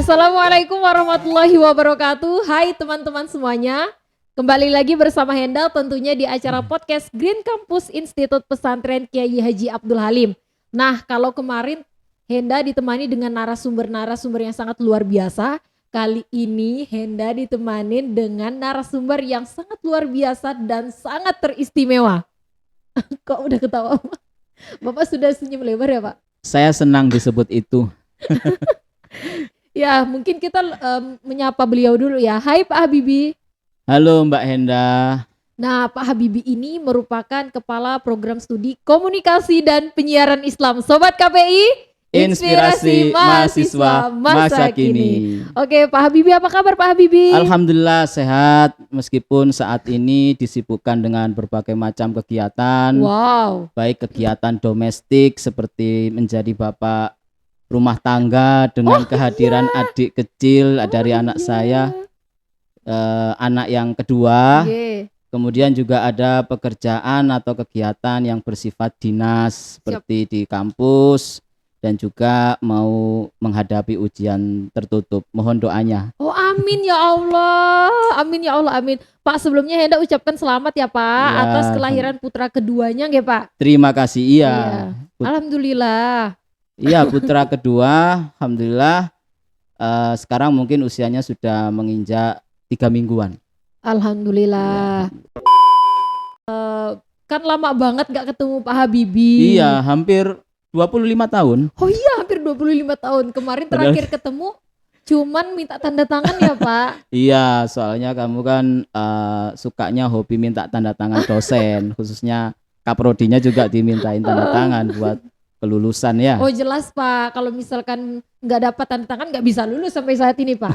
Assalamualaikum warahmatullahi wabarakatuh. Hai teman-teman semuanya. Kembali lagi bersama Henda tentunya di acara podcast Green Campus Institut Pesantren Kiai Haji Abdul Halim. Nah, kalau kemarin Henda ditemani dengan narasumber-narasumber yang sangat luar biasa. Kali ini Henda ditemani dengan narasumber yang sangat luar biasa dan sangat teristimewa. Kok udah ketawa? Bapak sudah senyum lebar ya, Pak? Saya senang disebut itu. Ya, mungkin kita menyapa beliau dulu ya. Hai Pak Habibie. Halo Mbak Henda. Nah, Pak Habibie ini merupakan Kepala Program Studi Komunikasi dan Penyiaran Islam. Sobat KPI, Inspirasi mahasiswa masa kini. Oke, Pak Habibie, apa kabar Pak Habibie? Alhamdulillah sehat meskipun saat ini disibukkan dengan berbagai macam kegiatan. Wow. Baik kegiatan domestik seperti menjadi bapak rumah tangga dengan kehadiran adik kecil dari anak saya, anak yang kedua. Kemudian juga ada pekerjaan atau kegiatan yang bersifat dinas seperti di kampus dan juga mau menghadapi ujian tertutup. Mohon doanya. Oh amin ya Allah, amin ya Allah, amin. Pak, sebelumnya Henda ucapkan selamat ya Pak Ya, atas kelahiran putra keduanya nggih Pak. Terima kasih. Iya. Alhamdulillah. Iya, putra kedua, alhamdulillah. Sekarang mungkin usianya sudah menginjak 3 mingguan. Alhamdulillah. Kan lama banget gak ketemu Pak Habibie. Iya, hampir 25 tahun. Oh iya, hampir 25 tahun. Kemarin terakhir ketemu cuman minta tanda tangan ya Pak. Iya, soalnya kamu kan sukanya hobi minta tanda tangan dosen, khususnya kaprodinya juga dimintain tanda tangan buat kelulusan ya. Oh jelas Pak, kalau misalkan nggak dapat tanda tangan nggak bisa lulus sampai saat ini Pak.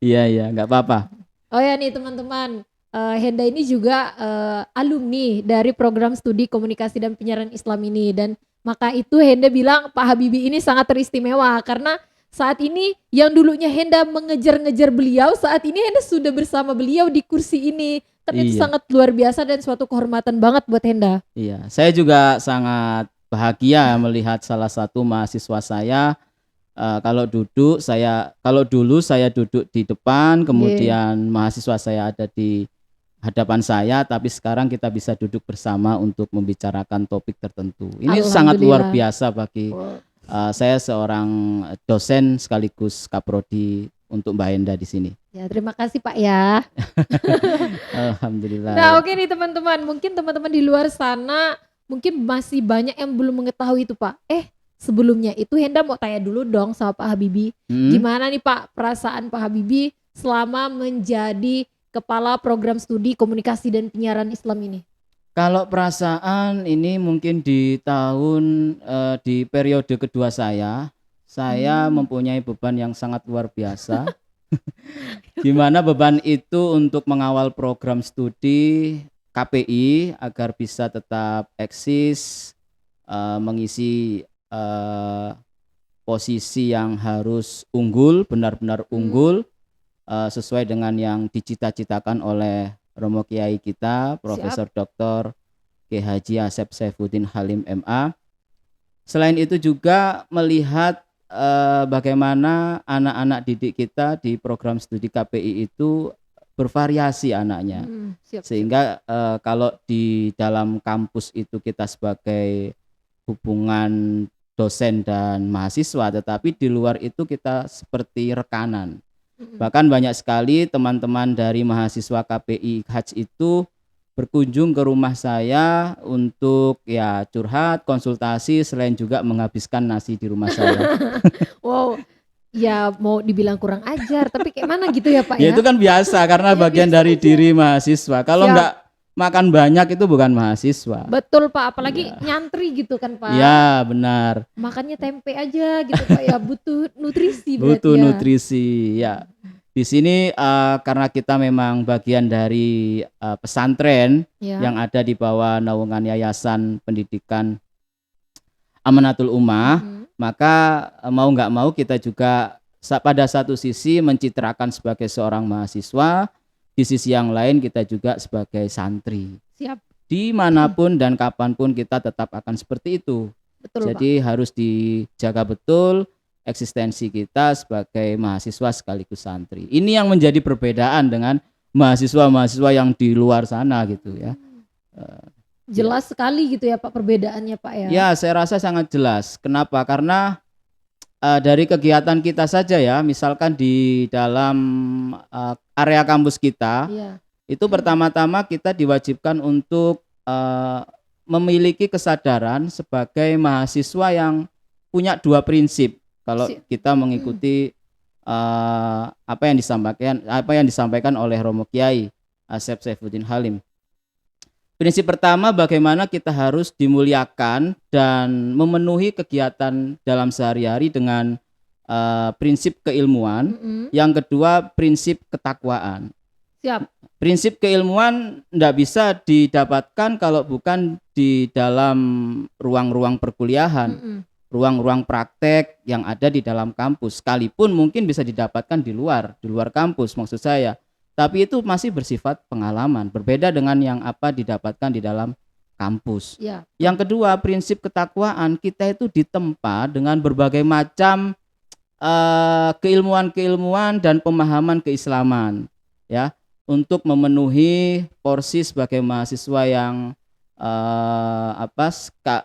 Iya, nggak apa-apa. Oh ya nih teman-teman, Henda ini juga alumni dari program studi komunikasi dan penyiaran Islam ini, dan maka itu Henda bilang Pak Habibie ini sangat teristimewa karena saat ini yang dulunya Henda mengejar-ngejar beliau, saat ini Henda sudah bersama beliau di kursi ini. Kan itu sangat luar biasa dan suatu kehormatan banget buat Henda. Iya, saya juga sangat bahagia melihat salah satu mahasiswa saya. Kalau dulu saya duduk di depan, kemudian mahasiswa saya ada di hadapan saya, tapi sekarang kita bisa duduk bersama untuk membicarakan topik tertentu. Ini sangat luar biasa bagi saya seorang dosen sekaligus kaprodi untuk Mbak Henda di sini. Ya, terima kasih Pak ya. Alhamdulillah. Nah, oke nih teman-teman, mungkin teman-teman di luar sana mungkin masih banyak yang belum mengetahui itu Pak. Sebelumnya itu Henda mau tanya dulu dong sama Pak Habibie. Gimana nih Pak perasaan Pak Habibie selama menjadi Kepala Program Studi Komunikasi dan Penyiaran Islam ini? Kalau perasaan ini mungkin di periode kedua saya mempunyai beban yang sangat luar biasa. Gimana beban itu untuk mengawal program studi KPI agar bisa tetap eksis, mengisi posisi yang harus unggul, benar-benar unggul, sesuai dengan yang dicita-citakan oleh Romo Kiai kita, Profesor Dr. Kiai Haji Asep Saifuddin Halim MA. Selain itu juga melihat bagaimana anak-anak didik kita di program studi KPI itu bervariasi anaknya. Sehingga kalau di dalam kampus itu kita sebagai hubungan dosen dan mahasiswa, tetapi di luar itu kita seperti rekanan. Bahkan banyak sekali teman-teman dari mahasiswa KPI Haj itu berkunjung ke rumah saya untuk ya curhat, konsultasi, selain juga menghabiskan nasi di rumah saya. Wow, ya mau dibilang kurang ajar, tapi kayak mana gitu ya Pak ya? Ya itu kan biasa karena bagian dari diri mahasiswa. Kalau nggak makan banyak itu bukan mahasiswa. Betul Pak, apalagi nyantri gitu kan Pak. Ya benar. Makannya tempe aja gitu Pak ya, butuh nutrisi berarti butuh nutrisi ya. Di sini karena kita memang bagian dari pesantren yang ada di bawah naungan Yayasan Pendidikan Amanatul Ummah, maka mau nggak mau kita juga pada satu sisi mencitrakan sebagai seorang mahasiswa, di sisi yang lain kita juga sebagai santri. Siap. Dimanapun dan kapanpun kita tetap akan seperti itu. Betul, jadi Pak. Harus dijaga betul eksistensi kita sebagai mahasiswa sekaligus santri. Ini yang menjadi perbedaan dengan mahasiswa-mahasiswa yang di luar sana gitu ya. Jelas sekali gitu ya Pak perbedaannya Pak ya. Ya, saya rasa sangat jelas. Kenapa? Karena dari kegiatan kita saja ya, misalkan di dalam area kampus kita, Iya. itu pertama-tama kita diwajibkan untuk memiliki kesadaran sebagai mahasiswa yang punya dua prinsip. Kalau kita mengikuti apa yang disampaikan oleh Romo Kiai Asep Saifuddin Halim. Prinsip pertama, bagaimana kita harus dimuliakan dan memenuhi kegiatan dalam sehari-hari dengan prinsip keilmuan. Yang kedua, prinsip ketakwaan. Siap. Prinsip keilmuan tidak bisa didapatkan kalau bukan di dalam ruang-ruang perkuliahan, ruang-ruang praktek yang ada di dalam kampus. Sekalipun mungkin bisa didapatkan di luar kampus maksud saya. Tapi itu masih bersifat pengalaman, berbeda dengan yang apa didapatkan di dalam kampus. Ya. Yang kedua, prinsip ketakwaan, kita itu ditempa dengan berbagai macam keilmuan-keilmuan dan pemahaman keislaman, ya, untuk memenuhi porsi sebagai mahasiswa yang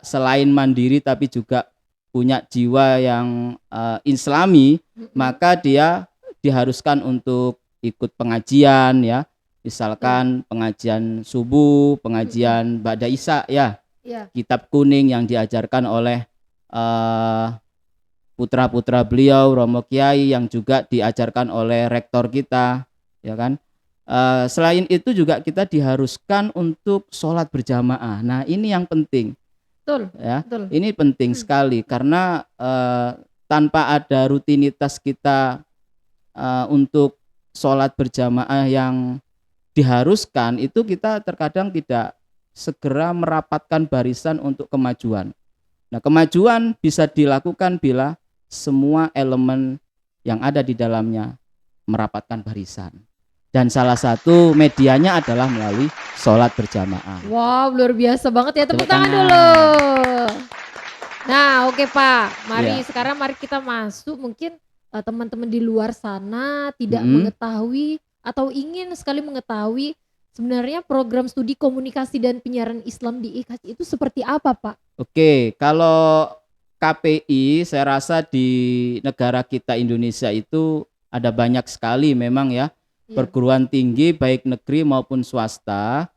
selain mandiri tapi juga punya jiwa yang islami, maka dia diharuskan untuk ikut pengajian ya, misalkan pengajian subuh, pengajian ba'da isya ya, kitab kuning yang diajarkan oleh putra-putra beliau Romo Kiai yang juga diajarkan oleh rektor kita, ya kan. Selain itu juga kita diharuskan untuk sholat berjamaah. Nah ini yang penting. Betul. Ya, betul. Ini penting sekali karena tanpa ada rutinitas kita untuk sholat berjamaah yang diharuskan, itu kita terkadang tidak segera merapatkan barisan untuk kemajuan. Nah, kemajuan bisa dilakukan bila semua elemen yang ada di dalamnya merapatkan barisan. Dan salah satu medianya adalah melalui sholat berjamaah. Wow, luar biasa banget ya, tepuk tangan dulu. Nah, oke Pak, sekarang mari kita masuk mungkin teman-teman di luar sana tidak mengetahui atau ingin sekali mengetahui sebenarnya program studi komunikasi dan penyiaran Islam di IKHJ itu seperti apa Pak? Oke, kalau KPI saya rasa di negara kita Indonesia itu ada banyak sekali memang ya, perguruan tinggi baik negeri maupun swasta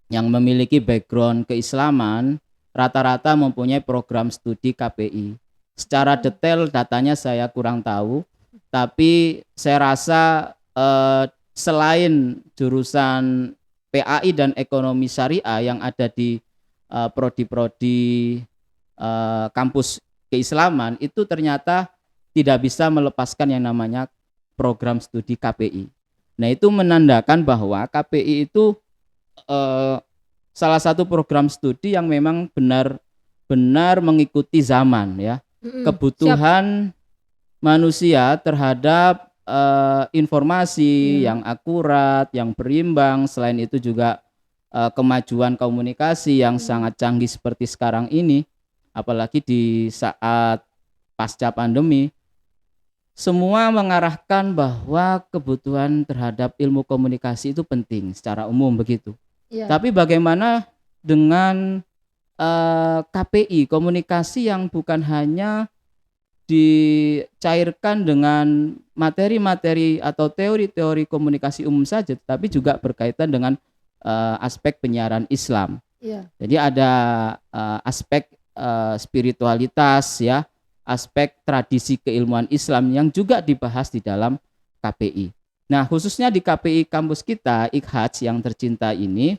yang memiliki background keislaman rata-rata mempunyai program studi KPI. Secara detail datanya saya kurang tahu, tapi saya rasa selain jurusan PAI dan ekonomi syariah yang ada di prodi-prodi kampus keislaman itu ternyata tidak bisa melepaskan yang namanya program studi KPI. Nah itu menandakan bahwa KPI itu salah satu program studi yang memang benar-benar mengikuti zaman ya. Kebutuhan manusia terhadap informasi yang akurat, yang berimbang. Selain itu juga kemajuan komunikasi yang sangat canggih seperti sekarang ini, apalagi di saat pasca pandemi, semua mengarahkan bahwa kebutuhan terhadap ilmu komunikasi itu penting secara umum begitu. Tapi bagaimana dengan KPI, komunikasi yang bukan hanya dicairkan dengan materi-materi atau teori-teori komunikasi umum saja, tapi juga berkaitan dengan aspek penyiaran Islam. Jadi ada aspek spiritualitas ya, aspek tradisi keilmuan Islam yang juga dibahas di dalam KPI. Nah, khususnya di KPI kampus kita, IKHJ yang tercinta ini,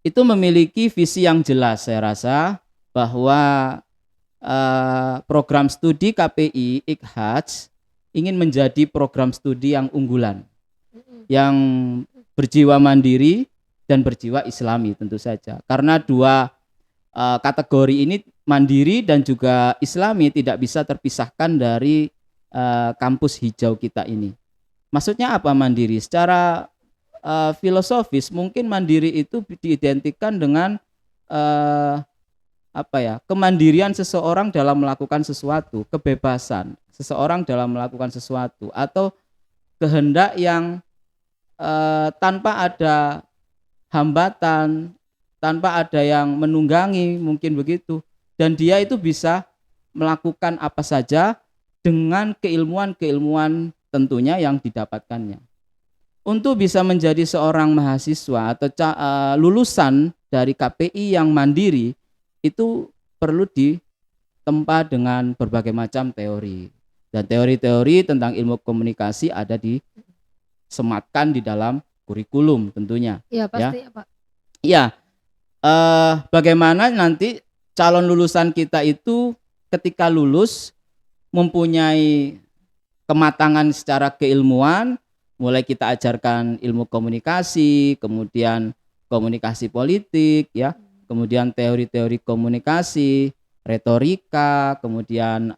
itu memiliki visi yang jelas saya rasa bahwa program studi KPI IKHJ ingin menjadi program studi yang unggulan, yang berjiwa mandiri dan berjiwa Islami tentu saja. Karena dua kategori ini, mandiri dan juga Islami, tidak bisa terpisahkan dari kampus hijau kita ini. Maksudnya apa mandiri? Secara filosofis mungkin mandiri itu diidentikan dengan kemandirian seseorang dalam melakukan sesuatu, kebebasan seseorang dalam melakukan sesuatu, atau kehendak yang tanpa ada hambatan, tanpa ada yang menunggangi, mungkin begitu. Dan dia itu bisa melakukan apa saja dengan keilmuan-keilmuan tentunya yang didapatkannya. Untuk bisa menjadi seorang mahasiswa atau lulusan dari KPI yang mandiri, itu perlu ditempa dengan berbagai macam teori. Dan teori-teori tentang ilmu komunikasi ada disematkan di dalam kurikulum tentunya. Iya pasti ya Pak. Iya, bagaimana nanti calon lulusan kita itu ketika lulus mempunyai kematangan secara keilmuan, mulai kita ajarkan ilmu komunikasi, kemudian komunikasi politik, ya, kemudian teori-teori komunikasi, retorika, kemudian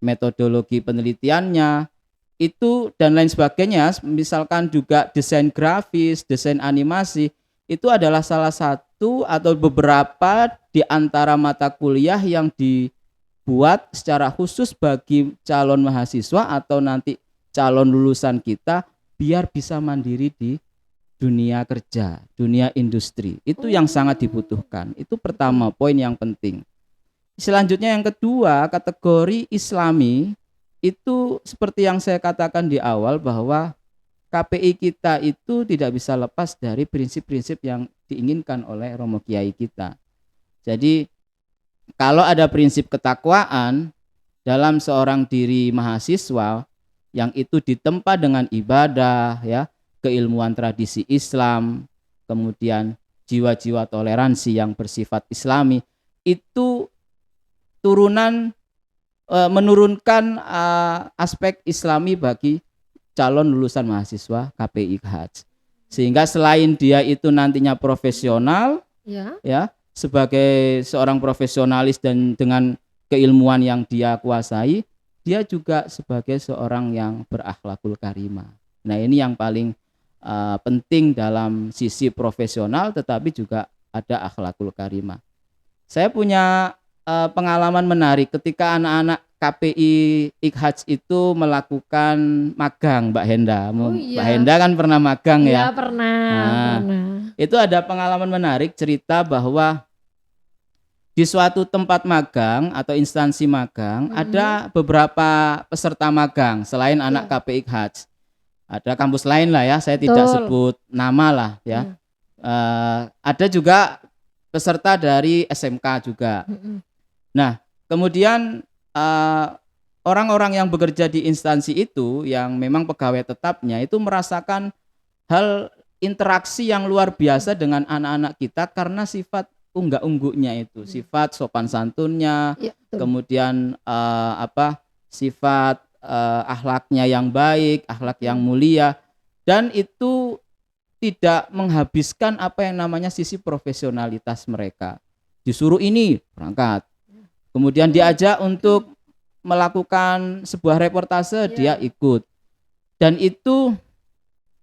metodologi penelitiannya, itu dan lain sebagainya, misalkan juga desain grafis, desain animasi, itu adalah salah satu atau beberapa di antara mata kuliah yang dibuat secara khusus bagi calon mahasiswa atau nanti calon lulusan kita biar bisa mandiri di dunia kerja, dunia industri. Itu yang sangat dibutuhkan. Itu pertama, poin yang penting. Selanjutnya yang kedua, kategori Islami, itu seperti yang saya katakan di awal bahwa KPI kita itu tidak bisa lepas dari prinsip-prinsip yang diinginkan oleh Romo Kiai kita. Jadi kalau ada prinsip ketakwaan dalam seorang diri mahasiswa yang itu ditempa dengan ibadah, ya, keilmuan tradisi Islam, kemudian jiwa-jiwa toleransi yang bersifat Islami, itu menurunkan aspek Islami bagi calon lulusan mahasiswa KPI Haj. Sehingga selain dia itu nantinya profesional, ya, sebagai seorang profesionalis dan dengan keilmuan yang dia kuasai, dia juga sebagai seorang yang berakhlakul karimah. Nah, ini yang paling penting dalam sisi profesional, tetapi juga ada akhlakul karimah. Saya punya pengalaman menarik ketika anak-anak KPI IKHAJ itu melakukan magang, Mbak Henda. Mbak Henda kan pernah magang ya? Iya pernah. Itu ada pengalaman menarik, cerita bahwa di suatu tempat magang atau instansi magang ada beberapa peserta magang selain anak KPI IKHAJ. Ada kampus lain lah ya, saya tidak sebut nama lah ya. Ada juga peserta dari SMK juga. Nah, kemudian orang-orang yang bekerja di instansi itu yang memang pegawai tetapnya itu merasakan hal interaksi yang luar biasa dengan anak-anak kita karena sifat unggah-ungguhnya itu, sifat sopan santunnya, kemudian sifat akhlaknya yang baik, akhlak yang mulia, dan itu tidak menghabiskan apa yang namanya sisi profesionalitas mereka. Disuruh ini berangkat, kemudian diajak untuk melakukan sebuah reportase, dia ikut, dan itu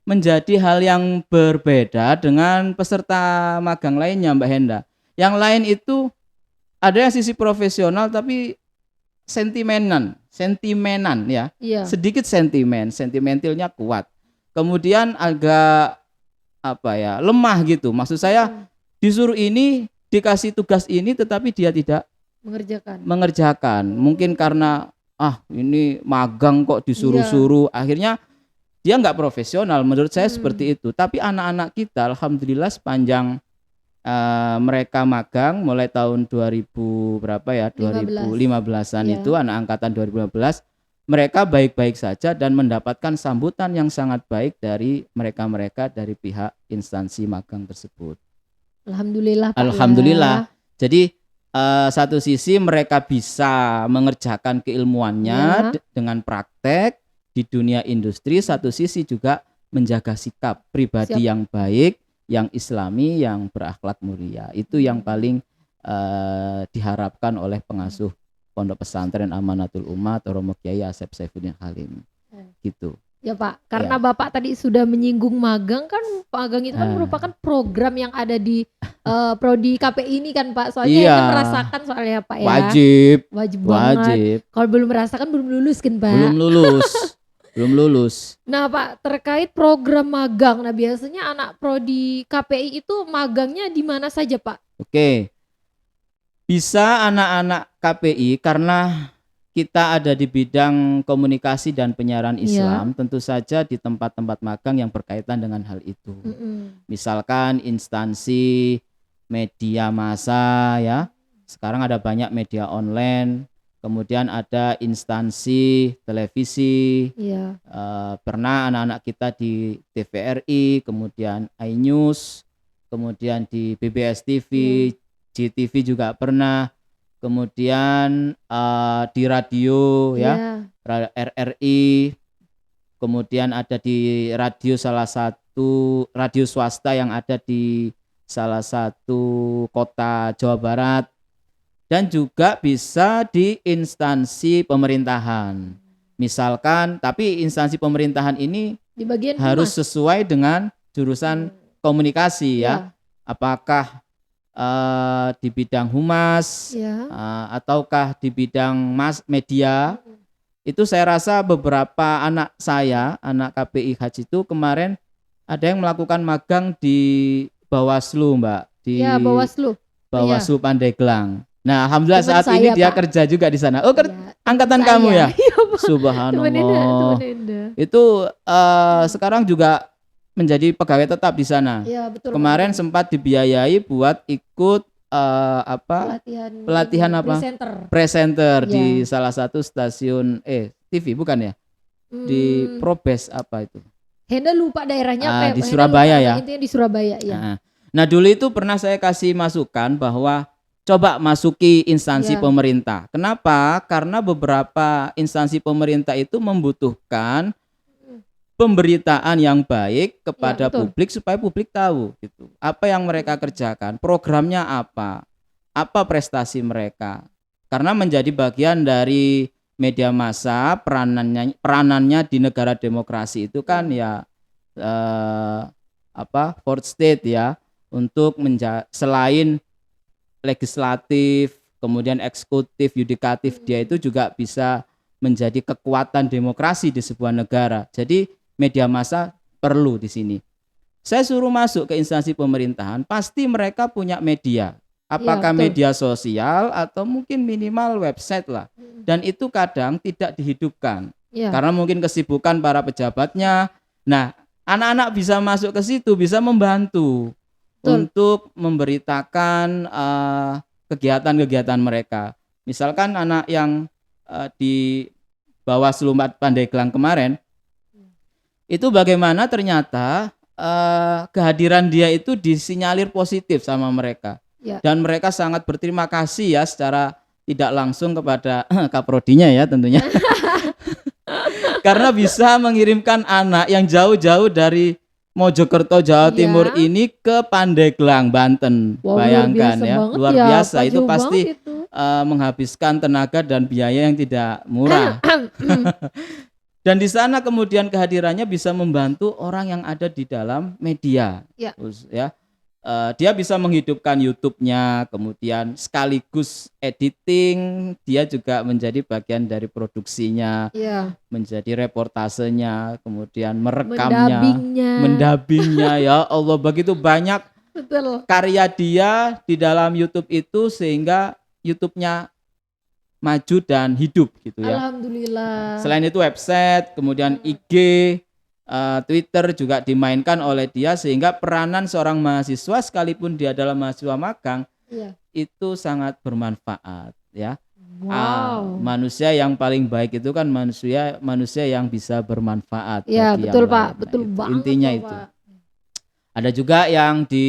menjadi hal yang berbeda dengan peserta magang lainnya, Mbak Henda. Yang lain itu ada yang sisi profesional tapi sentimenan ya, sedikit sentimentalnya kuat, kemudian agak lemah gitu. Maksud saya disuruh ini, dikasih tugas ini, tetapi dia tidak mengerjakan. Mungkin karena ini magang kok disuruh-suruh, akhirnya dia nggak profesional. Menurut saya seperti itu. Tapi anak-anak kita, alhamdulillah sepanjang mereka magang mulai tahun 2015-an itu, anak angkatan 2015, mereka baik-baik saja dan mendapatkan sambutan yang sangat baik dari mereka-mereka dari pihak instansi magang tersebut. Alhamdulillah Pak. Alhamdulillah. Jadi satu sisi mereka bisa mengerjakan keilmuannya dengan praktek di dunia industri, satu sisi juga menjaga sikap pribadi yang baik, yang Islami, yang berakhlak mulia. Itu yang paling diharapkan oleh pengasuh Pondok Pesantren Amanatul Ummah Romo Kiai Asep Saifuddin Halim. Gitu. Ya Pak, karena Bapak tadi sudah menyinggung magang, kan magang itu kan merupakan program yang ada di prodi KPI ini kan Pak. Soalnya Iya. Enda merasakan soalnya Pak ya. Wajib, Wajib banget. wajib. Kalau belum merasakan belum lulus kan Pak. Belum lulus, belum lulus. Nah Pak, terkait program magang. Nah biasanya anak prodi KPI itu magangnya di mana saja Pak? Oke, bisa anak-anak KPI karena kita ada di bidang komunikasi dan penyiaran Islam, tentu saja di tempat-tempat magang yang berkaitan dengan hal itu. Misalkan instansi media massa ya. Sekarang ada banyak media online, kemudian ada instansi televisi. Iya. Pernah anak-anak kita di TVRI, kemudian iNews, kemudian di BBS TV, JTV juga pernah. Kemudian di radio ya, RRI, kemudian ada di radio salah satu radio swasta yang ada di salah satu kota Jawa Barat, dan juga bisa di instansi pemerintahan. Misalkan, tapi instansi pemerintahan ini di bagian harus sesuai dengan jurusan komunikasi ya. Apakah di bidang humas ataukah di bidang media. Itu saya rasa beberapa anak saya, anak KPI Haji itu kemarin ada yang melakukan magang di Bawaslu Mbak, di Bawaslu Pandeglang. Nah alhamdulillah teman saat ini dia Pak kerja juga di sana. Oh angkatan kamu ya? Subhanallah. Itu sekarang juga menjadi pegawai tetap di sana. Ya, betul. Kemarin sempat dibiayai buat ikut pelatihan apa? Presenter di salah satu stasiun TV bukan ya? Di Probes apa itu? Henda lupa daerahnya. Di Surabaya ya. Intinya di Surabaya ya. Nah dulu itu pernah saya kasih masukan bahwa coba masuki instansi pemerintah. Kenapa? Karena beberapa instansi pemerintah itu membutuhkan pemberitaan yang baik kepada publik supaya publik tahu gitu. Apa yang mereka kerjakan, programnya apa prestasi mereka. Karena menjadi bagian dari media massa, peranannya di negara demokrasi itu kan ya fourth state ya, untuk selain legislatif, kemudian eksekutif, yudikatif, dia itu juga bisa menjadi kekuatan demokrasi di sebuah negara. Jadi media massa perlu di sini. Saya suruh masuk ke instansi pemerintahan, pasti mereka punya media. Apakah media sosial atau mungkin minimal website lah. Dan itu kadang tidak dihidupkan. Karena mungkin kesibukan para pejabatnya. Nah, anak-anak bisa masuk ke situ, bisa membantu untuk memberitakan kegiatan-kegiatan mereka. Misalkan anak yang di Bawaslu Pandeglang kemarin, itu bagaimana ternyata kehadiran dia itu disinyalir positif sama mereka. Dan mereka sangat berterima kasih ya secara tidak langsung kepada kaprodinya ya tentunya. Karena bisa mengirimkan anak yang jauh-jauh dari Mojokerto Jawa Timur ini ke Pandeglang Banten. Bayangkan ya, luar biasa itu pasti menghabiskan tenaga dan biaya yang tidak murah. Dan di sana kemudian kehadirannya bisa membantu orang yang ada di dalam media. Dia bisa menghidupkan YouTube-nya, kemudian sekaligus editing, dia juga menjadi bagian dari produksinya, menjadi reportasenya, kemudian merekamnya, mendabingnya. Ya Allah, begitu banyak karya dia di dalam YouTube itu sehingga YouTube-nya maju dan hidup gitu ya. Alhamdulillah. Selain itu website, kemudian IG, Twitter juga dimainkan oleh dia sehingga peranan seorang mahasiswa sekalipun dia adalah mahasiswa magang itu sangat bermanfaat ya. Manusia yang paling baik itu kan manusia yang bisa bermanfaat. Ya betul Pak, betul itu, banget. Intinya itu. Ada juga yang di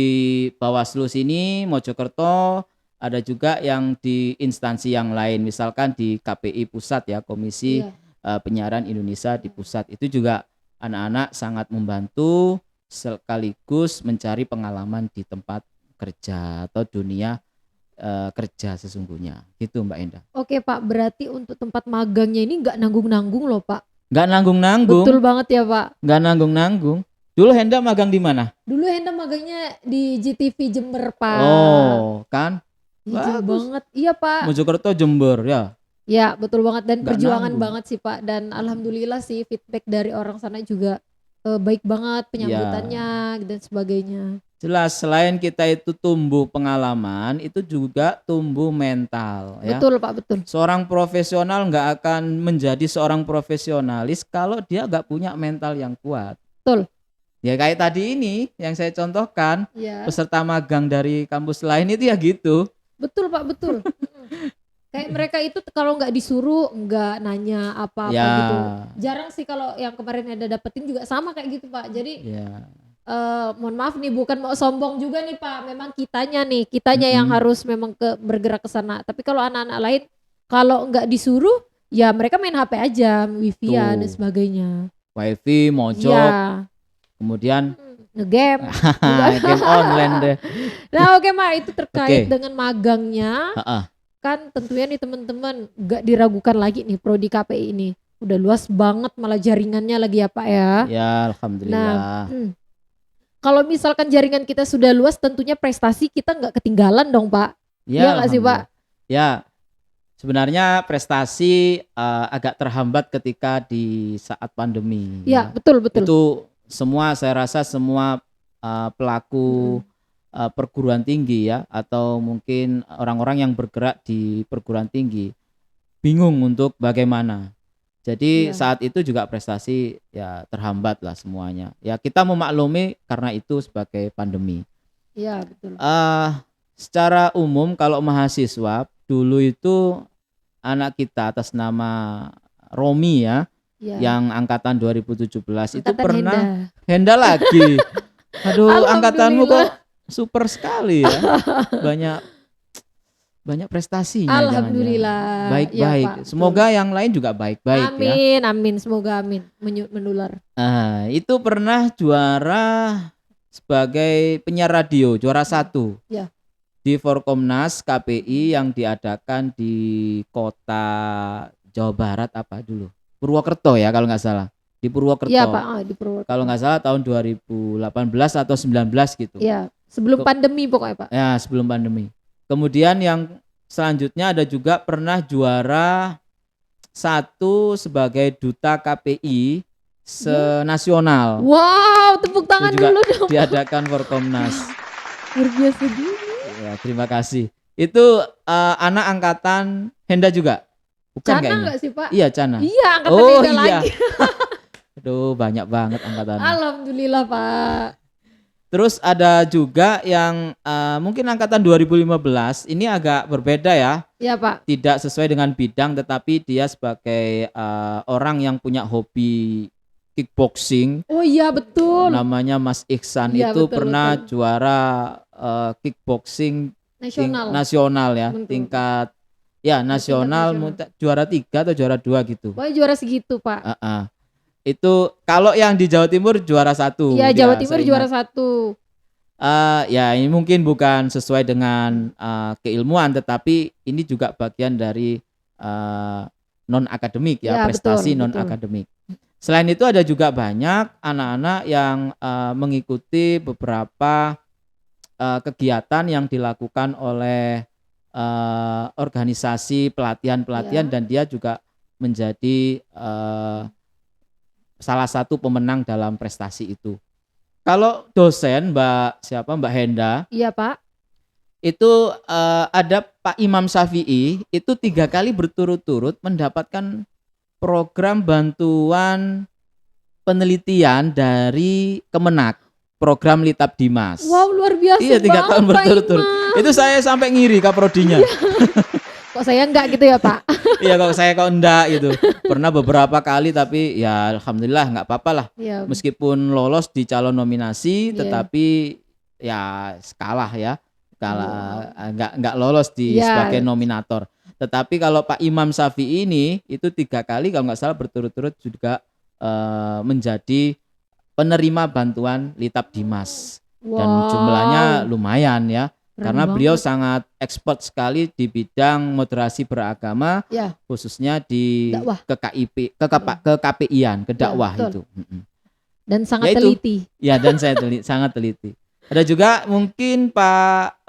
Bawaslu sini Mojokerto, ada juga yang di instansi yang lain, misalkan di KPI pusat ya, Komisi Penyiaran Indonesia di pusat. Itu juga anak-anak sangat membantu sekaligus mencari pengalaman di tempat kerja atau dunia kerja sesungguhnya. Gitu Mbak Endah. Oke Pak, berarti untuk tempat magangnya ini nggak nanggung-nanggung loh Pak. Nggak nanggung-nanggung. Betul banget ya Pak. Nggak nanggung-nanggung. Dulu Henda magang di mana? Dulu Henda magangnya di GTV Jember, Pak. Oh, kan? Ih, jauh Bagus. banget. Iya, Pak. Mojokerto, Jember ya. Ya, betul banget dan Nggak perjuangan nanggung. banget sih, Pak. Dan alhamdulillah sih feedback dari orang sana juga baik banget Ya, penyambutannya dan sebagainya. jelas selain kita itu tumbuh pengalaman, itu juga tumbuh mental ya. Betul, Pak, betul. Seorang profesional nggak akan menjadi seorang profesionalis kalau dia nggak punya mental yang kuat. Betul. Ya kayak tadi ini yang saya contohkan, Ya. peserta magang dari kampus lain itu ya gitu. Betul, Pak, betul. Kayak mereka itu kalau nggak disuruh nggak nanya apa-apa Ya, gitu. Jarang sih kalau yang kemarin ada dapetin juga sama kayak gitu, Pak. Jadi ya. mohon maaf nih, bukan mau sombong juga nih, Pak. Memang kitanya yang harus memang bergerak ke sana. Tapi kalau anak-anak lain kalau nggak disuruh ya mereka main HP aja, wifi-an dan Tuh. sebagainya. Wifi, mojok, Iya, kemudian ngegame. game online deh. Nah, oke, Mak, itu terkait Oke. dengan magangnya. Ha-ha. Kan tentunya nih teman-teman nggak diragukan lagi nih prodi KPI ini. Udah luas banget malah jaringannya lagi ya, Pak ya. Ya, alhamdulillah. Kalau misalkan jaringan kita sudah luas tentunya prestasi kita nggak ketinggalan dong, Pak. Ya, Iya nggak sih, Pak? alhamdulillah. Ya, sebenarnya prestasi agak terhambat ketika di saat pandemi. Ya, betul. Itu semua, saya rasa semua pelaku perguruan tinggi ya, atau mungkin orang-orang yang bergerak di perguruan tinggi bingung untuk bagaimana. Jadi Iya. saat itu juga prestasi ya terhambat lah semuanya. Ya kita memaklumi karena itu sebagai pandemi. Iya, betul. Secara umum kalau mahasiswa dulu itu anak kita atas nama Romi ya, Ya. yang angkatan 2017 itu Angkatan pernah Henda. Henda lagi. Aduh, angkatanmu Alhamdulillah. kok super sekali ya. Banyak prestasinya. Alhamdulillah. jangan-jangan. Baik-baik. Ya, Pak, Semoga yang lain juga baik-baik ya. Amin, amin. Semoga amin menular. Itu pernah juara sebagai penyiar radio, juara 1. Ya. Di Forkomnas KPI yang diadakan di kota Jawa Barat apa dulu? Purwokerto ya kalau nggak salah. Di Purwokerto. Iya, Pak, di Purwokerto. Kalau nggak salah tahun 2018 atau 19 gitu. Iya, sebelum pandemi pokoknya, Pak. Ya, sebelum pandemi. Kemudian yang selanjutnya ada juga pernah juara 1 sebagai duta KPI senasional. Wow, tepuk tangan Itu juga dulu dong. diadakan Forkomnas. Luar biasa dulu. Ya, terima kasih. Itu anak angkatan Henda juga. Bukan Cana kayaknya. nggak sih, Pak? Iya, Cana. Iya, angkatan Oh Henda iya. lagi. Aduh, banyak banget angkatannya. Alhamdulillah, Pak. Terus ada juga yang mungkin angkatan 2015, ini agak berbeda ya. Iya, Pak. Tidak sesuai dengan bidang, tetapi dia sebagai orang yang punya hobi kickboxing. Oh iya, betul. Namanya Mas Iksan. Iya, Itu betul, pernah betul. juara kickboxing nasional ya, Betul. tingkat ya nasional, juara 3 atau juara 2 gitu. Pokoknya juara segitu, Pak. Itu kalau yang di Jawa Timur juara 1. Iya, Jawa Timur saya juara ingat. 1. Ya ini mungkin bukan sesuai dengan keilmuan, tetapi ini juga bagian dari non akademik ya, Ya, prestasi betul, non akademik. Selain itu ada juga banyak anak-anak yang mengikuti beberapa kegiatan yang dilakukan oleh organisasi pelatihan-pelatihan, Ya. dan dia juga menjadi salah satu pemenang dalam prestasi itu. Kalau dosen Mbak Henda, Iya, Pak. itu ada Pak Imam Syafi'i, itu 3 kali berturut-turut mendapatkan program bantuan penelitian dari Kemenak, program Litab Dimas. Wow, luar biasa. Iya, 3 tahun berturut-turut. Itu saya sampai ngiri kaprodinya. Kok saya enggak gitu ya, Pak? Iya, kok saya kok enggak gitu. Pernah beberapa kali, tapi ya alhamdulillah nggak apa-apa lah. Iya. Meskipun lolos di calon nominasi, Iya. tetapi ya kalah ya. Nggak lolos di sebagai nominator. Tetapi kalau Pak Imam Syafi'i ini itu 3 kali kalau nggak salah berturut-turut juga menjadi penerima bantuan Litab Dimas. Dan jumlahnya lumayan ya. Karena beliau sangat expert sekali di bidang moderasi beragama, ya, khususnya di dakwah. KKIP, KKPI-an, ke dakwah Ya, itu. Dan sangat Yaitu, teliti. ya, dan saya sangat teliti. Ada juga mungkin Pak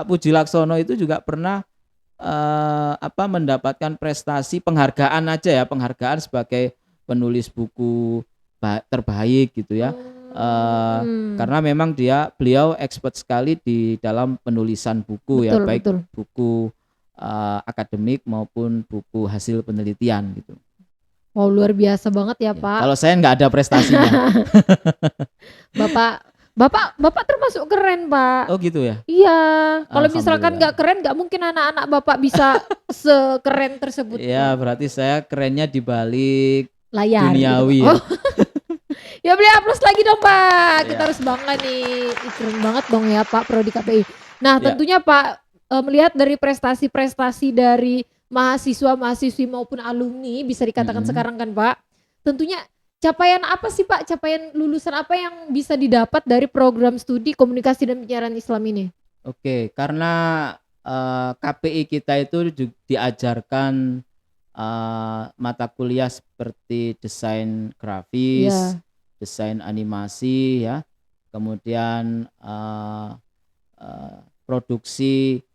Puji Laksono itu juga pernah mendapatkan prestasi penghargaan aja ya, penghargaan sebagai penulis buku terbaik gitu ya. Karena memang beliau expert sekali di dalam penulisan buku, ya, baik buku akademik maupun buku hasil penelitian gitu. Wow, luar biasa banget ya, Pak. Kalau saya nggak ada prestasinya. Bapak termasuk keren, Pak. Oh gitu ya? Iya, kalau misalkan nggak keren, nggak mungkin anak-anak Bapak bisa sekeren tersebut. Ya, berarti saya kerennya di balik layar duniawi. Gitu. Oh. Ya beli aplaus lagi dong, Pak. Kita harus bangga nih. Keren banget dong ya, Pak, Prodi KPI. Nah, tentunya Pak, melihat dari prestasi-prestasi dari mahasiswa-mahasiswi maupun alumni, bisa dikatakan sekarang kan, Pak. Tentunya capaian apa sih, Pak? Capaian lulusan apa yang bisa didapat dari program studi komunikasi dan penyiaran Islam ini? Oke, karena KPI kita itu diajarkan mata kuliah seperti desain grafis, desain animasi, ya, kemudian produksi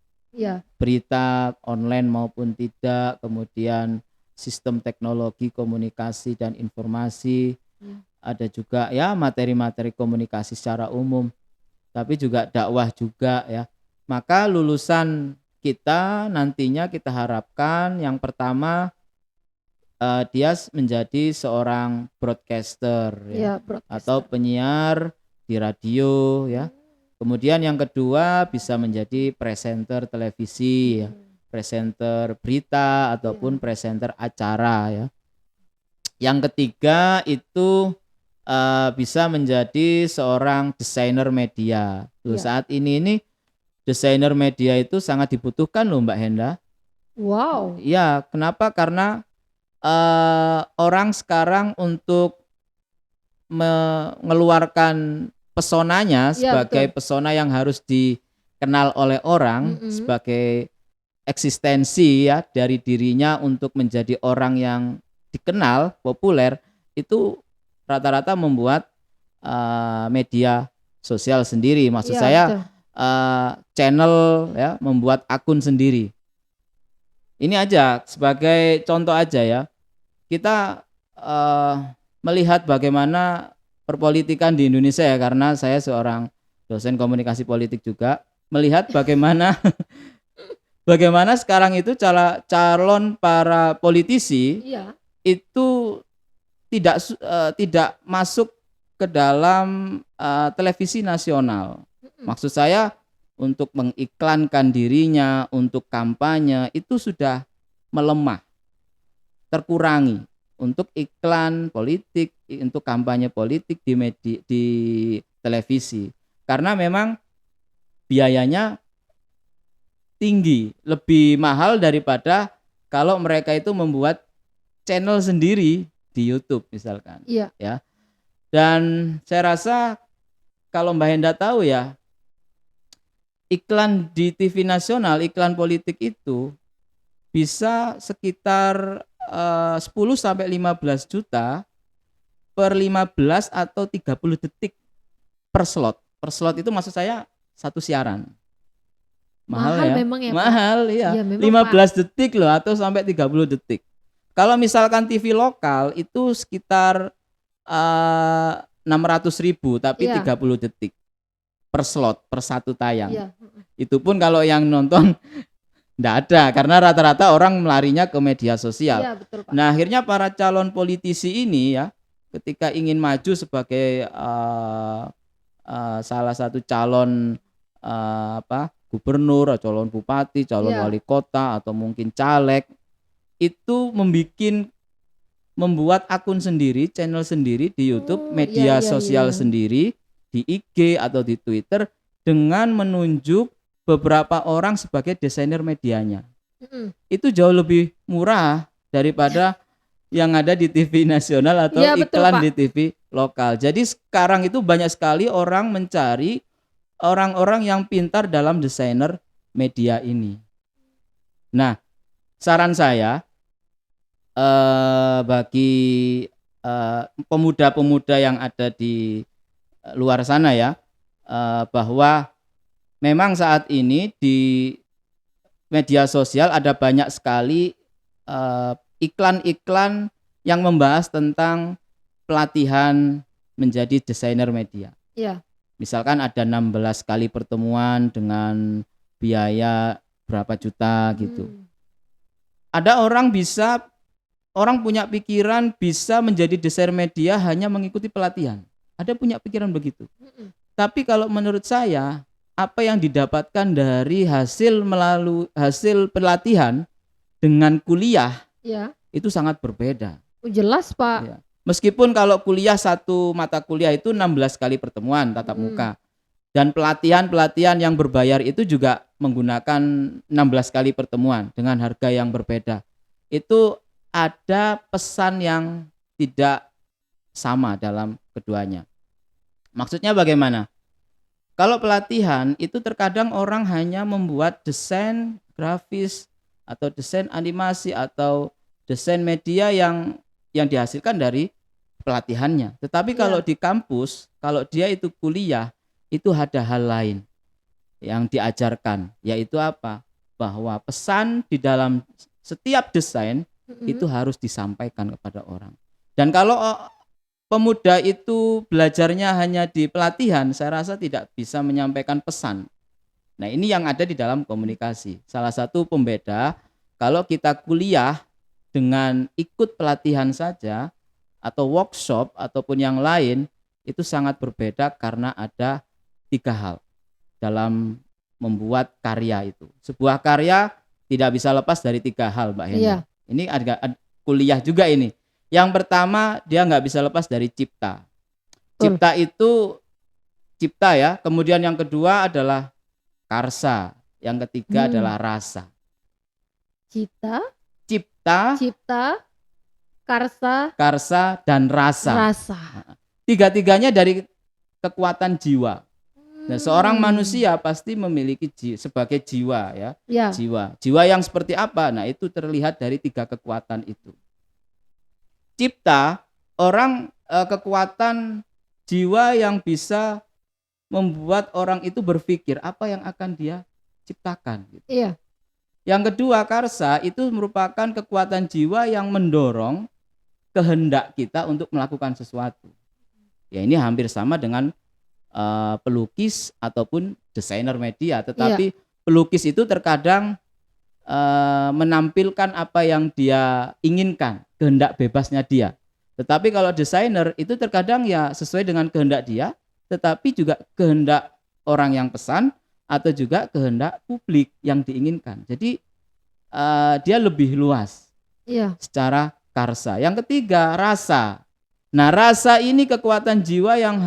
berita online maupun tidak, kemudian sistem teknologi komunikasi dan informasi, ada juga ya materi-materi komunikasi secara umum, tapi juga dakwah juga ya. Maka lulusan kita nantinya kita harapkan yang pertama dia menjadi seorang broadcaster ya, atau penyiar di radio ya. Kemudian yang kedua bisa menjadi presenter televisi ya, presenter berita ataupun presenter acara ya. Yang ketiga itu bisa menjadi seorang desainer media. Saat ini desainer media itu sangat dibutuhkan loh, Mbak Henda. Wow. Iya, kenapa? Karena orang sekarang untuk mengeluarkan pesonanya sebagai pesona yang harus dikenal oleh orang, sebagai eksistensi ya dari dirinya untuk menjadi orang yang dikenal, populer, itu rata-rata membuat media sosial sendiri. Maksud saya channel ya, membuat akun sendiri. Ini aja sebagai contoh aja ya. Kita melihat bagaimana perpolitikan di Indonesia ya, karena saya seorang dosen komunikasi politik juga, melihat bagaimana bagaimana sekarang itu calon para politisi itu tidak masuk ke dalam televisi nasional. Maksud saya untuk mengiklankan dirinya, untuk kampanye itu sudah melemah, terkurangi. Untuk iklan politik, untuk kampanye politik di televisi, karena memang biayanya tinggi, lebih mahal daripada kalau mereka itu membuat channel sendiri di YouTube misalkan. Ya. Dan saya rasa kalau Mbak Henda tahu ya, iklan di TV nasional, iklan politik itu bisa sekitar 10 sampai 15 juta per 15 atau 30 detik per slot. Per slot itu maksud saya satu siaran. Mahal ya? Memang ya, mahal Pak. Ya. 15 Pak. detik loh, atau sampai 30 detik. Kalau misalkan TV lokal itu sekitar 600.000 tapi 30 detik per slot, per satu tayang. Itu pun kalau yang nonton enggak ada, karena rata-rata orang melarinya ke media sosial. Betul, Pak. Nah, akhirnya para calon politisi ini ya, ketika ingin maju sebagai salah satu calon gubernur, calon bupati, calon wali kota, atau mungkin caleg, itu membuat akun sendiri, channel sendiri di YouTube, media sosial sendiri, di IG atau di Twitter, dengan menunjuk beberapa orang sebagai desainer medianya. Itu jauh lebih murah daripada yang ada di TV nasional atau iklan di TV lokal. Jadi sekarang itu banyak sekali orang mencari orang-orang yang pintar dalam desainer media ini. Nah, saran saya bagi pemuda-pemuda yang ada di luar sana ya, bahwa memang saat ini di media sosial ada banyak sekali iklan-iklan yang membahas tentang pelatihan menjadi desainer media. Iya. Misalkan ada 16 kali pertemuan dengan biaya berapa juta gitu. Ada orang punya pikiran bisa menjadi desainer media hanya mengikuti pelatihan. Ada punya pikiran begitu. Tapi kalau menurut saya, apa yang didapatkan dari hasil pelatihan dengan kuliah Iya. itu sangat berbeda. Jelas, Pak. Ya. Meskipun kalau kuliah satu mata kuliah itu 16 kali pertemuan tatap muka. Dan pelatihan yang berbayar itu juga menggunakan 16 kali pertemuan dengan harga yang berbeda. Itu ada pesan yang tidak sama dalam keduanya. Maksudnya bagaimana? Kalau pelatihan itu terkadang orang hanya membuat desain grafis atau desain animasi atau desain media yang dihasilkan dari pelatihannya. Tetapi kalau di kampus, kalau dia itu kuliah, itu ada hal lain yang diajarkan, yaitu apa? Bahwa pesan di dalam setiap desain itu harus disampaikan kepada orang. Dan kalau pemuda itu belajarnya hanya di pelatihan, saya rasa tidak bisa menyampaikan pesan. Nah, ini yang ada di dalam komunikasi. Salah satu pembeda, kalau kita kuliah dengan ikut pelatihan saja atau workshop ataupun yang lain, itu sangat berbeda karena ada 3 hal dalam membuat karya itu. Sebuah karya tidak bisa lepas dari 3 hal, Mbak Henda. Ini ada kuliah juga ini. Yang pertama, dia nggak bisa lepas dari cipta. Cipta itu cipta ya. Kemudian yang kedua adalah karsa. Yang ketiga adalah rasa. Cipta, karsa, dan rasa. Tiga-tiganya dari kekuatan jiwa. Nah, seorang manusia pasti memiliki sebagai jiwa ya. Jiwa yang seperti apa? Nah, itu terlihat dari 3 kekuatan itu. Cipta, orang kekuatan jiwa yang bisa membuat orang itu berpikir apa yang akan dia ciptakan gitu. Yang kedua, karsa, itu merupakan kekuatan jiwa yang mendorong kehendak kita untuk melakukan sesuatu. Ya, ini hampir sama dengan pelukis ataupun desainer media, tetapi pelukis itu terkadang menampilkan apa yang dia inginkan, kehendak bebasnya dia. Tetapi kalau desainer itu terkadang ya sesuai dengan kehendak dia, tetapi juga kehendak orang yang pesan atau juga kehendak publik yang diinginkan. Jadi dia lebih luas secara karsa. Yang ketiga, rasa. Nah, rasa ini kekuatan jiwa yang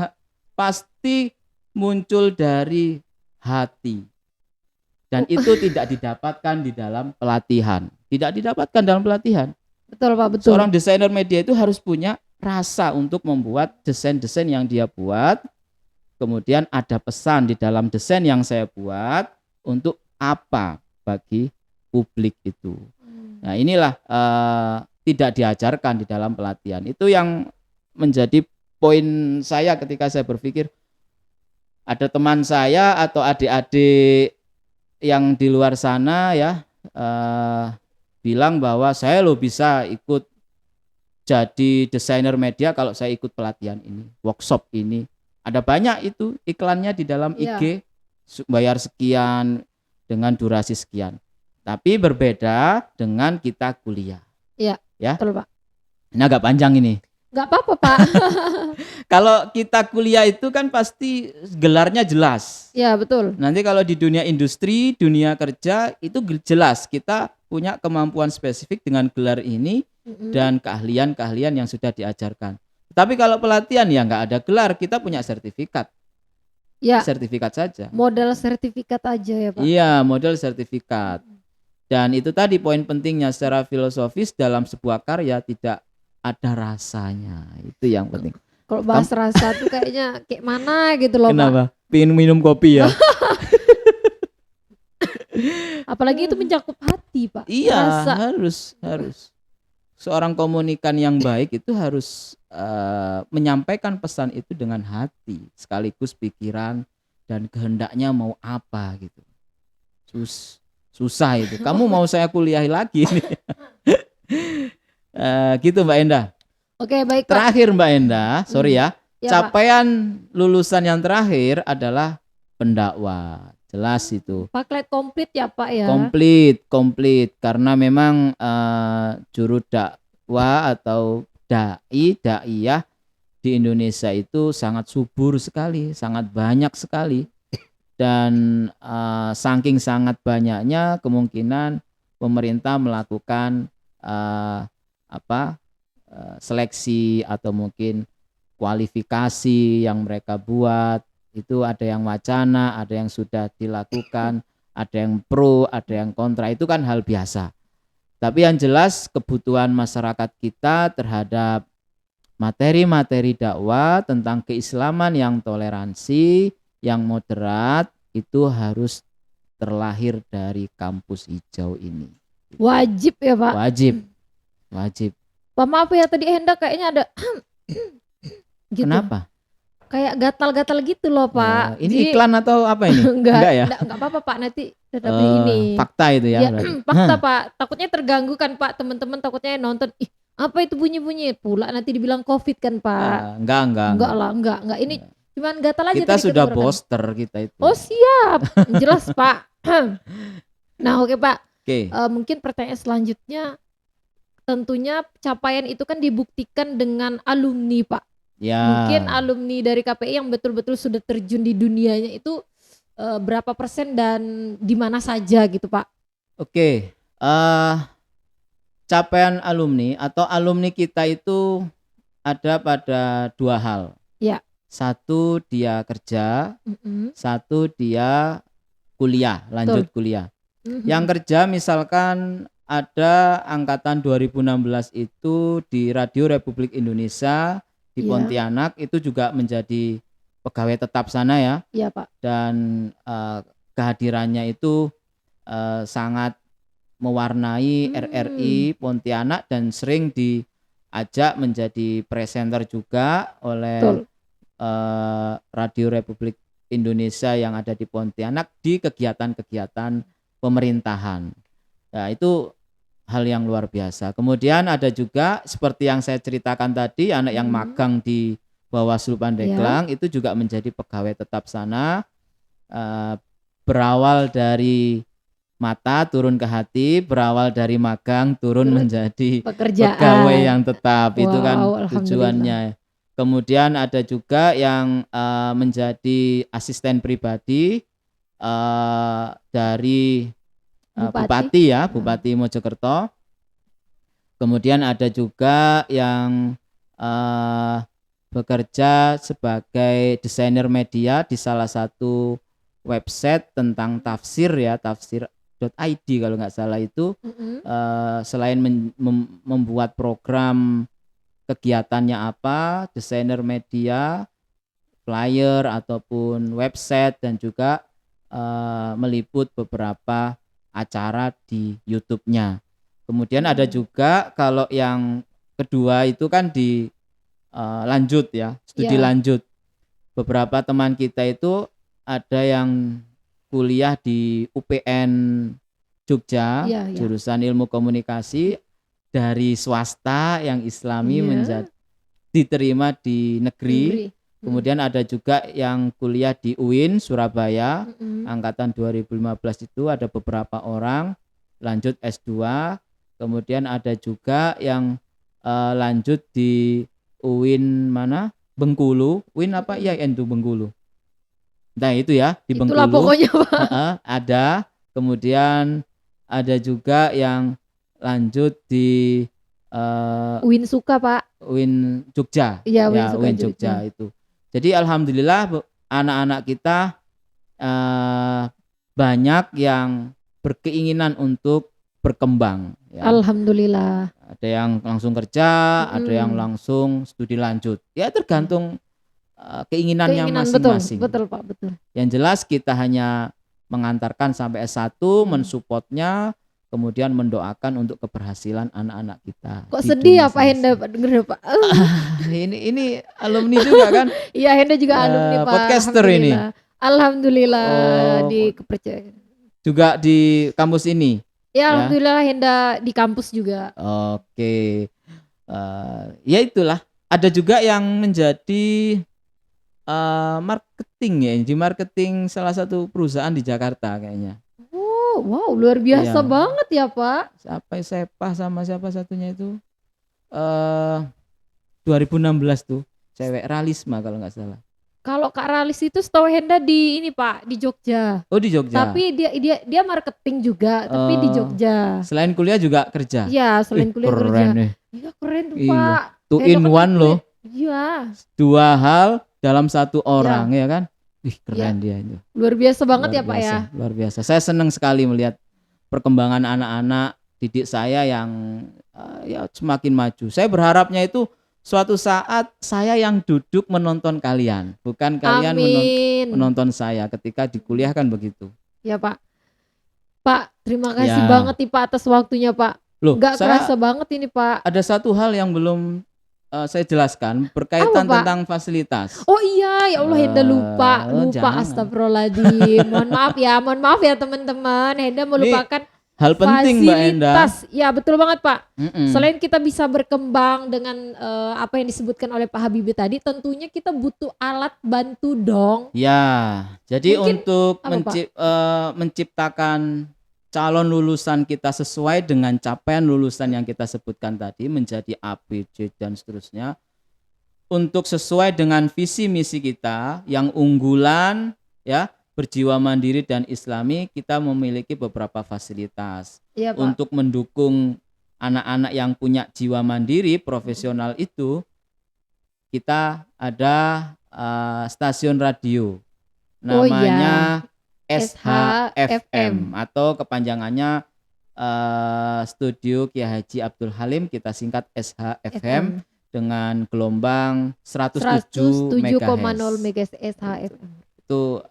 pasti muncul dari hati. Dan itu tidak didapatkan di dalam pelatihan. Tidak didapatkan dalam pelatihan. Betul, Pak, betul. Seorang desainer media itu harus punya rasa untuk membuat desain-desain yang dia buat. Kemudian ada pesan di dalam desain yang saya buat untuk apa bagi publik itu. Nah, inilah tidak diajarkan di dalam pelatihan. Itu yang menjadi poin saya ketika saya berpikir ada teman saya atau adik-adik yang di luar sana ya bilang bahwa saya loh bisa ikut jadi desainer media kalau saya ikut pelatihan ini, workshop ini. Ada banyak itu iklannya di dalam IG, bayar sekian dengan durasi sekian. Tapi berbeda dengan kita kuliah. Iya, ya. Betul, Pak. Ini agak panjang ini. Nggak apa-apa, Pak. Kalau kita kuliah itu kan pasti gelarnya jelas. Ya, betul. Nanti kalau di dunia industri, dunia kerja itu jelas kita punya kemampuan spesifik dengan gelar ini dan keahlian-keahlian yang sudah diajarkan. Tapi kalau pelatihan ya nggak ada gelar, kita punya sertifikat. Ya. Sertifikat saja. Modal sertifikat aja ya, Pak. Iya, modal sertifikat. Dan itu tadi poin pentingnya secara filosofis dalam sebuah karya tidak ada rasanya. Itu yang penting. Kalau bahas rasa tuh kayaknya kayak mana gitu loh. Kenapa? Pak. Pengen minum kopi ya? Apalagi itu mencakup hati, Pak. Iya, rasa. harus. seorang komunikan yang baik itu harus menyampaikan pesan itu dengan hati sekaligus pikiran dan kehendaknya mau apa gitu. Susah itu. Kamu mau saya kuliahi lagi nih. Gitu Mbak Endah. Oke, baik Pak. Terakhir Mbak Endah, sorry ya. Ya, Pak. Capaian lulusan yang terakhir adalah pendakwah. Jelas itu. Paket komplit ya Pak ya. Komplit karena memang juru dakwah atau daiyah di Indonesia itu sangat subur sekali, sangat banyak sekali. Dan saking sangat banyaknya kemungkinan pemerintah melakukan seleksi atau mungkin kualifikasi yang mereka buat. Itu ada yang wacana, ada yang sudah dilakukan, ada yang pro, ada yang kontra. Itu kan hal biasa. Tapi yang jelas kebutuhan masyarakat kita terhadap materi-materi dakwah tentang keislaman yang toleransi, yang moderat, itu harus terlahir dari kampus hijau ini. Wajib ya Pak. Wajib. Pak maaf ya, tadi Enda kayaknya ada gitu. Kenapa? Kayak gatal-gatal gitu loh Pak. Ini iklan atau apa ini? Enggak ya? Enggak apa-apa Pak, nanti tetap ini. Fakta itu ya. Fakta Pak. Takutnya terganggu kan Pak, teman-teman takutnya nonton. Ih, apa itu bunyi-bunyi pula nanti dibilang COVID kan Pak. Enggak. Ini cuman gatal aja. Kita sudah poster kita itu. Oh siap, jelas Pak. Nah oke Pak. Mungkin pertanyaan selanjutnya, tentunya capaian itu kan dibuktikan dengan alumni Pak. Ya. Mungkin alumni dari KPI yang betul-betul sudah terjun di dunianya itu berapa persen dan di mana saja gitu Pak? Oke. Capaian alumni atau alumni kita itu ada pada dua hal. Ya. Satu dia kerja, satu dia kuliah, lanjut kuliah. Yang kerja misalkan ada angkatan 2016 itu di Radio Republik Indonesia di Pontianak, itu juga menjadi pegawai tetap sana ya. Iya Pak. Dan kehadirannya itu sangat mewarnai RRI Pontianak dan sering diajak menjadi presenter juga oleh Radio Republik Indonesia yang ada di Pontianak di kegiatan-kegiatan pemerintahan. Nah, itu hal yang luar biasa. Kemudian ada juga seperti yang saya ceritakan tadi, anak yang magang di Bawaslu Pandeglang itu juga menjadi pegawai tetap sana, berawal dari mata turun ke hati, berawal dari magang turun menjadi pegawai yang tetap. Itu kan tujuannya. Kemudian ada juga yang menjadi asisten pribadi dari Bupati Mojokerto. Kemudian ada juga yang bekerja sebagai desainer media di salah satu website tentang tafsir ya, tafsir.id kalau nggak salah itu. Selain membuat program kegiatannya apa, desainer media, flyer ataupun website, dan juga meliput beberapa acara di YouTube-nya. Kemudian ada juga kalau yang kedua itu kan di lanjut ya, studi lanjut. Beberapa teman kita itu ada yang kuliah di UPN Jogja, jurusan ilmu komunikasi dari swasta yang Islami menjadi diterima di negeri. Kemudian ada juga yang kuliah di UIN Surabaya, angkatan 2015 itu ada beberapa orang lanjut S2. Kemudian ada juga yang lanjut di UIN mana? Bengkulu. UIN apa? IAIN itu Bengkulu. Nah itu ya di Bengkulu. Itulah pokoknya Pak. Ada. Kemudian ada juga yang lanjut di UIN Suka Pak. UIN Jogja. Iya, UIN Jogja itu. Jadi alhamdulillah anak-anak kita banyak yang berkeinginan untuk berkembang ya. Alhamdulillah. Ada yang langsung kerja, ada yang langsung studi lanjut. Ya tergantung keinginannya masing-masing. Betul Pak, betul. Yang jelas kita hanya mengantarkan sampai S1, mensupportnya, kemudian mendoakan untuk keberhasilan anak-anak kita. Kok di sedih dunia ya Pak Henda semesta. Pak denger ya, Pak? Ini alumni juga kan? Iya, Henda juga alumni Pak. Podcaster ini. Alhamdulillah Oh, kepercayaan. juga di kampus ini. Ya, Ya. alhamdulillah Henda di kampus juga. Oke. Ya itulah. Ada juga yang menjadi marketing ya, di marketing salah satu perusahaan di Jakarta kayaknya. Oh, wow, luar biasa Iya. banget ya Pak. Sepah sama siapa satunya itu? 2016 tuh, cewek Ralisma kalau nggak salah. Kalau Kak Ralis itu setahu Henda di ini Pak, di Jogja. Oh, di Jogja. Tapi dia marketing juga, tapi di Jogja. Selain kuliah juga kerja. Iya, selain kuliah kerja. Keren nih. Iya, keren tuh Iya. Pak. Two Henda in kan one loh. Iya, Dua hal dalam satu orang ya kan. Ih, keren dia itu. luar biasa banget Luar ya Pak biasa, ya. luar biasa. Saya senang sekali melihat perkembangan anak-anak didik saya yang ya semakin maju. Saya berharapnya itu suatu saat saya yang duduk menonton kalian, bukan kalian Amin. menonton saya ketika di kuliah kan begitu. Ya Pak. Pak, terima kasih Ya. banget nih Pak atas waktunya Pak. Loh, Nggak saya kerasa banget ini Pak. ada satu hal yang belum saya jelaskan berkaitan Apa, Pak? tentang fasilitas. Oh iya, ya Allah Henda lupa jangan. astagfirullahaladzim. Mohon maaf ya teman-teman. Henda melupakan Hal penting Mbak Enda. fasilitas. Ya betul banget Pak. Mm-mm. Selain kita bisa berkembang dengan apa yang disebutkan oleh Pak Habibie tadi, tentunya kita butuh alat bantu dong. Ya, jadi Mungkin untuk apa, menciptakan calon lulusan kita sesuai dengan capaian lulusan yang kita sebutkan tadi menjadi A, B, C dan seterusnya, untuk sesuai dengan visi misi kita yang unggulan ya, berjiwa mandiri dan islami, kita memiliki beberapa fasilitas. Iya Pak. Untuk mendukung anak-anak yang punya jiwa mandiri profesional itu, kita ada stasiun radio Oh namanya iya, SHFM atau kepanjangannya Studio Kiai Haji Abdul Halim, kita singkat SHFM dengan gelombang 107,0 MHz SHFM. Itu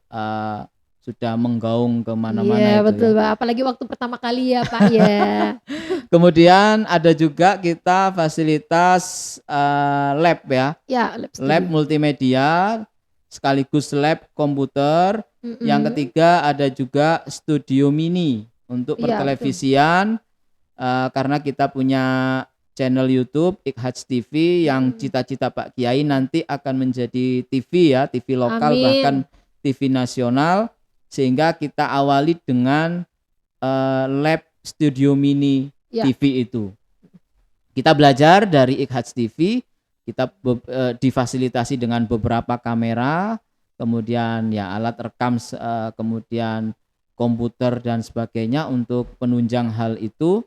sudah menggaung kemana-mana. Iya itu betul ya. Pak, apalagi waktu pertama kali ya Pak ya. Kemudian ada juga kita fasilitas lab ya, Ya, lab multimedia sekaligus lab komputer. Mm-mm. Yang ketiga ada juga studio mini untuk Iya, pertelevisian, karena kita punya channel YouTube Ikhaj TV yang cita-cita Pak Kiai nanti akan menjadi TV ya, TV lokal Amin. bahkan TV nasional, sehingga kita awali dengan lab studio mini Ya. TV itu. Kita belajar dari Ikhaj TV, kita difasilitasi dengan beberapa kamera, kemudian ya alat rekam, kemudian komputer dan sebagainya untuk penunjang hal itu.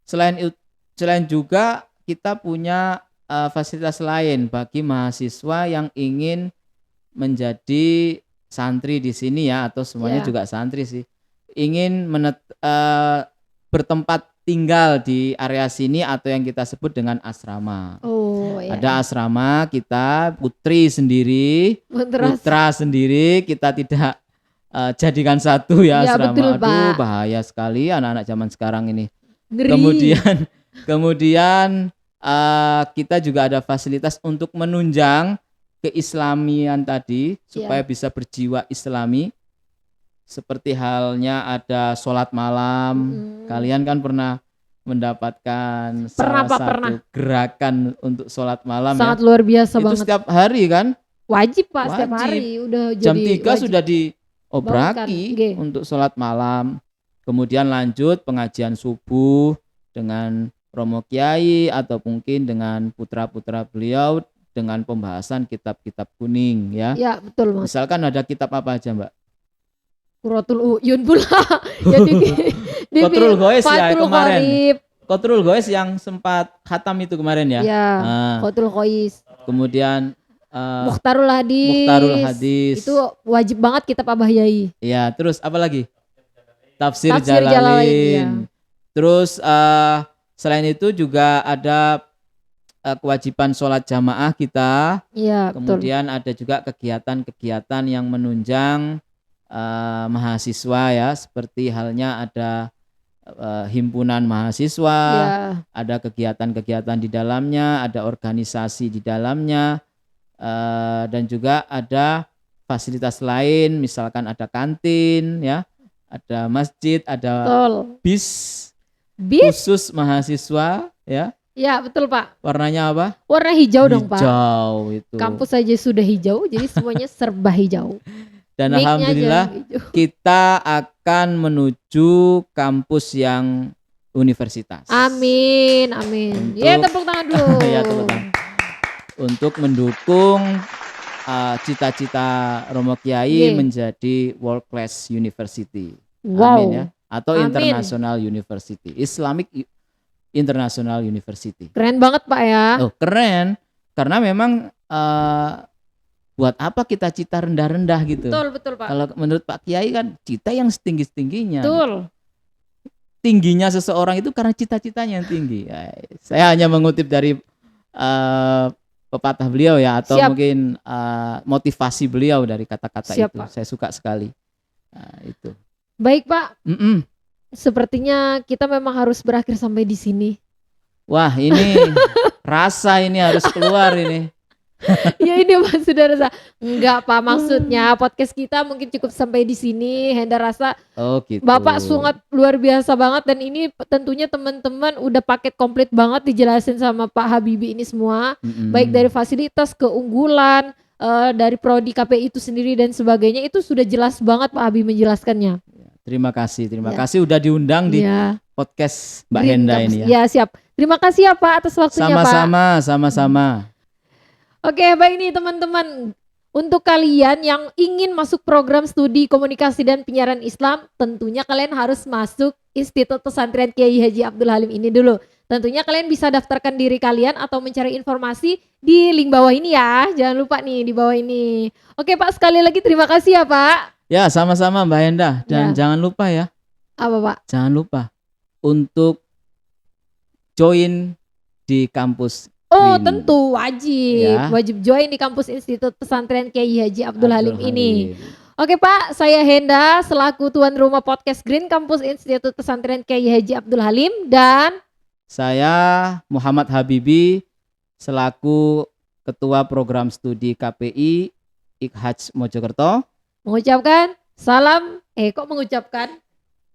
Selain juga kita punya fasilitas lain bagi mahasiswa yang ingin menjadi santri di sini ya, atau semuanya Ya. juga santri sih, ingin bertempat tinggal di area sini atau yang kita sebut dengan asrama. Oh ya. Ada asrama kita, putri sendiri, putra sendiri, kita tidak jadikan satu ya, Ya, asrama. betul, Aduh, Pak. bahaya sekali anak-anak zaman sekarang ini. Ngeri. Kemudian kita juga ada fasilitas untuk menunjang keislamian tadi supaya bisa berjiwa islami. Seperti halnya ada sholat malam. Kalian kan pernah mendapatkan salah satu gerakan untuk sholat malam. Sangat ya. luar biasa Itu banget. setiap hari kan? Wajib Pak, setiap Wajib. hari udah Jam jadi 3 wajib. sudah diobraki Bangunkan. untuk sholat malam. Kemudian lanjut pengajian subuh dengan Romo Kiai atau mungkin dengan putra-putra beliau dengan pembahasan kitab-kitab kuning ya. Ya betul Mas. Misalkan ada kitab apa aja Mbak? Quratul Uyun pula. Jadi Qatrul Ghois ya Fathul kemarin. Qorib. Qatrul Ghois yang sempat khatam itu kemarin ya. Ya, Nah, Qatrul Ghois. kemudian Mukhtarul Hadis. Mukhtarul Hadis. Itu wajib banget kitab Abah Yai. Ya, terus apa lagi? Tafsir Tafsir Jalalain. Jalalain, ya. Terus selain itu juga ada kewajiban sholat jamaah kita. Iya, betul. Kemudian ada juga kegiatan-kegiatan yang menunjang mahasiswa ya, seperti halnya ada himpunan mahasiswa, Ya. ada kegiatan-kegiatan di dalamnya, ada organisasi di dalamnya, dan juga ada fasilitas lain, misalkan ada kantin, ya, ada masjid, ada Betul. bis Bis? khusus mahasiswa, ya. Ya, betul Pak. Warnanya apa? Warna hijau dong Pak. Hijau itu. Kampus saja sudah hijau, jadi semuanya serba hijau. Dan Mic-nya alhamdulillah aja hijau. kita akan menuju kampus yang universitas. Amin, amin. Ya, Untuk- tepuk tangan dulu. Ya, tepuk tangan. Untuk mendukung cita-cita Romo Kiai Ye. menjadi world class university. Wow. Amin ya. Atau Amin. international university, Islamic International University. Keren banget Pak ya. Oh, keren. Karena memang buat apa kita cita rendah-rendah gitu. Betul, betul Pak. Kalau menurut Pak Kiai kan cita yang setinggi-tingginya. Betul. Tingginya seseorang itu karena cita-citanya yang tinggi. Ya, saya hanya mengutip dari pepatah beliau ya, atau Siap. mungkin motivasi beliau dari kata-kata Siap, itu. Pak. Saya suka sekali. Nah, itu. Baik Pak, Mm-mm. sepertinya kita memang harus berakhir sampai di sini. Wah, ini rasa ini harus keluar ini. Ya ini Mas sudah rasa. Enggak Pak, maksudnya podcast kita mungkin cukup sampai di sini. Henda rasa Oh gitu. Bapak sangat luar biasa banget, dan ini tentunya teman-teman udah paket komplit banget dijelasin sama Pak Habibie ini semua. Mm-mm. Baik dari fasilitas, keunggulan, dari prodi KPI itu sendiri dan sebagainya, itu sudah jelas banget Pak Habibie menjelaskannya. Terima kasih Ya. kasih udah diundang di Ya. podcast Mbak Green Henda Campus. ini ya. Ya siap. Terima kasih ya Pak atas waktunya Pak. Sama-sama. Oke, baik nih teman-teman. Untuk kalian yang ingin masuk program studi komunikasi dan penyiaran Islam, tentunya kalian harus masuk Institut Pesantren Kiai Haji Abdul Halim ini dulu. Tentunya kalian bisa daftarkan diri kalian atau mencari informasi di link bawah ini ya. Jangan lupa nih di bawah ini. Oke Pak, sekali lagi terima kasih ya Pak. Ya, sama-sama Mbak Henda. Dan Ya. jangan lupa ya, Apa Pak? jangan lupa untuk join di kampus Oh Green. tentu wajib. Ya. Wajib join di kampus Institut Pesantren Kiai Haji Abdul Halim ini. Halim. Oke Pak, saya Henda selaku tuan rumah podcast Green Campus Institut Pesantren Kiai Haji Abdul Halim, dan Saya Muhammad Habibie selaku Ketua Program Studi KPI IKHAJ Mojokerto. mengucapkan salam, mengucapkan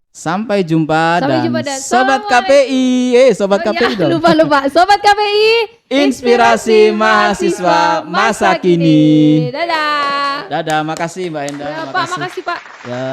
Sampai jumpa, Sampai dan jumpa dan Sobat Assalamualaikum. KPI, Sobat KPI dong. lupa Sobat KPI, Inspirasi mahasiswa masa kini. Dadah. Dadah, makasih Mbak Henda. Ya, Pak, makasih Pak. Ya.